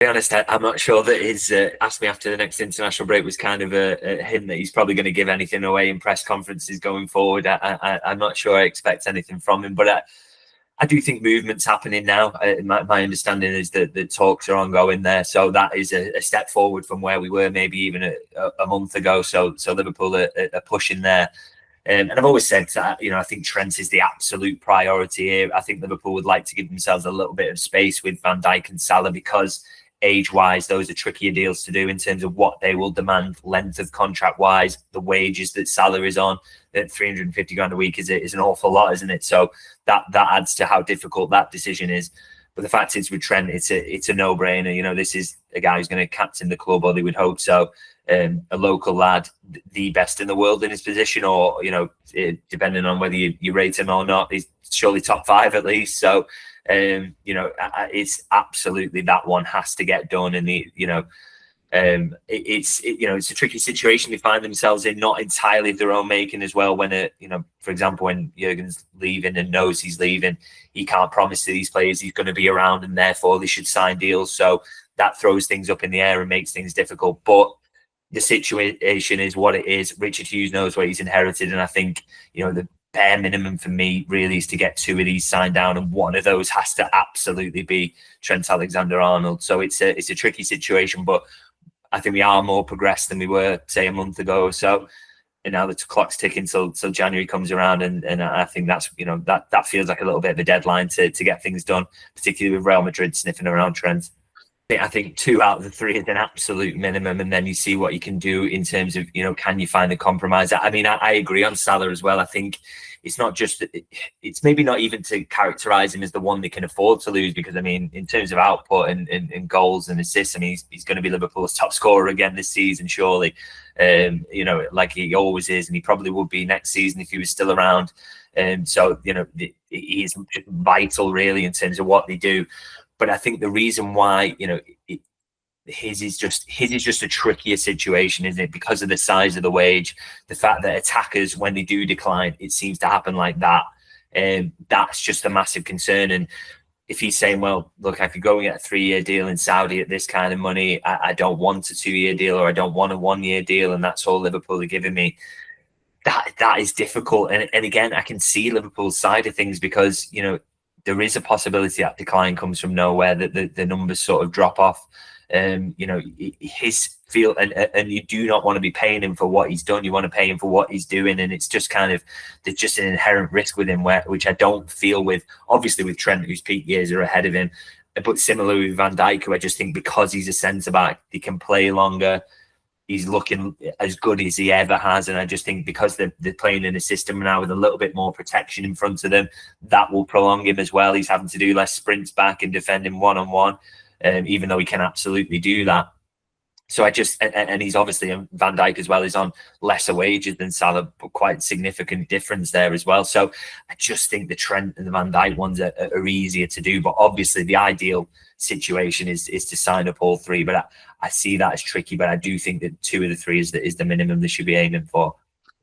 be honest, I'm not sure that his ask me after the next international break was kind of a hint that he's probably going to give anything away in press conferences going forward. I'm not sure I expect anything from him, but I do think movement's happening now. My understanding is that the talks are ongoing there, so that is a step forward from where we were maybe even a month ago. So Liverpool are pushing there. And I've always said that, I think Trent is the absolute priority here. I think Liverpool would like to give themselves a little bit of space with Van Dijk and Salah because age-wise, those are trickier deals to do in terms of what they will demand, length of contract-wise, the wages that Salah is on. That 350 grand a week is an awful lot, isn't it? So that adds to how difficult that decision is. But the fact is, with Trent, it's a no-brainer. This is a guy who's going to captain the club, or they would hope so. A local lad, the best in the world in his position, or depending on whether you rate him or not, he's surely top 5 at least. So it's absolutely that one has to get done, and it's a tricky situation they find themselves in, not entirely of their own making as well. When for example, when Jurgen's leaving and knows he's leaving, he can't promise to these players he's going to be around, and therefore they should sign deals. So that throws things up in the air and makes things difficult. But the situation is what it is. Richard Hughes knows what he's inherited, and I think the bare minimum for me really is to get 2 of these signed down, and one of those has to absolutely be Trent Alexander-Arnold. So it's a tricky situation, but I think we are more progressed than we were, say, a month ago or so. And now the clock's ticking till January comes around, and I think that's that feels like a little bit of a deadline to get things done, particularly with Real Madrid sniffing around Trent. I think 2 out of the 3 is an absolute minimum, and then you see what you can do in terms of, can you find a compromise? I mean, I agree on Salah as well. I think it's not just, it's maybe not even to characterize him as the one they can afford to lose, because I mean, in terms of output and goals and assists, I mean, he's going to be Liverpool's top scorer again this season, surely. Like he always is, and he probably would be next season if he was still around. So he's vital really in terms of what they do. But I think the reason why, his is just a trickier situation, isn't it? Because of the size of the wage, the fact that attackers, when they do decline, it seems to happen like that. And that's just a massive concern. And if he's saying, well, look, I could go and get a 3-year deal in Saudi at this kind of money, I don't want a 2-year deal, or I don't want a 1-year deal, and that's all Liverpool are giving me. That is difficult. And again, I can see Liverpool's side of things, because, there is a possibility that decline comes from nowhere, that the numbers sort of drop off. His feel, and you do not want to be paying him for what he's done. You want to pay him for what he's doing, and it's just there's just an inherent risk with him, which I don't feel with, obviously with Trent, whose peak years are ahead of him, but similarly with Van Dijk, who I just think because he's a centre back, he can play longer. He's looking as good as he ever has, and I just think because they're playing in a system now with a little bit more protection in front of them, that will prolong him as well. He's having to do less sprints back and defending one-on-one, even though he can absolutely do that. So and he's obviously, Van Dijk as well is on lesser wages than Salah, but quite significant difference there as well. So I just think the Trent and the Van Dijk ones are easier to do, but obviously the ideal situation is to sign up all 3. But I see that as tricky, but I do think that 2 of the 3 is the minimum they should be aiming for.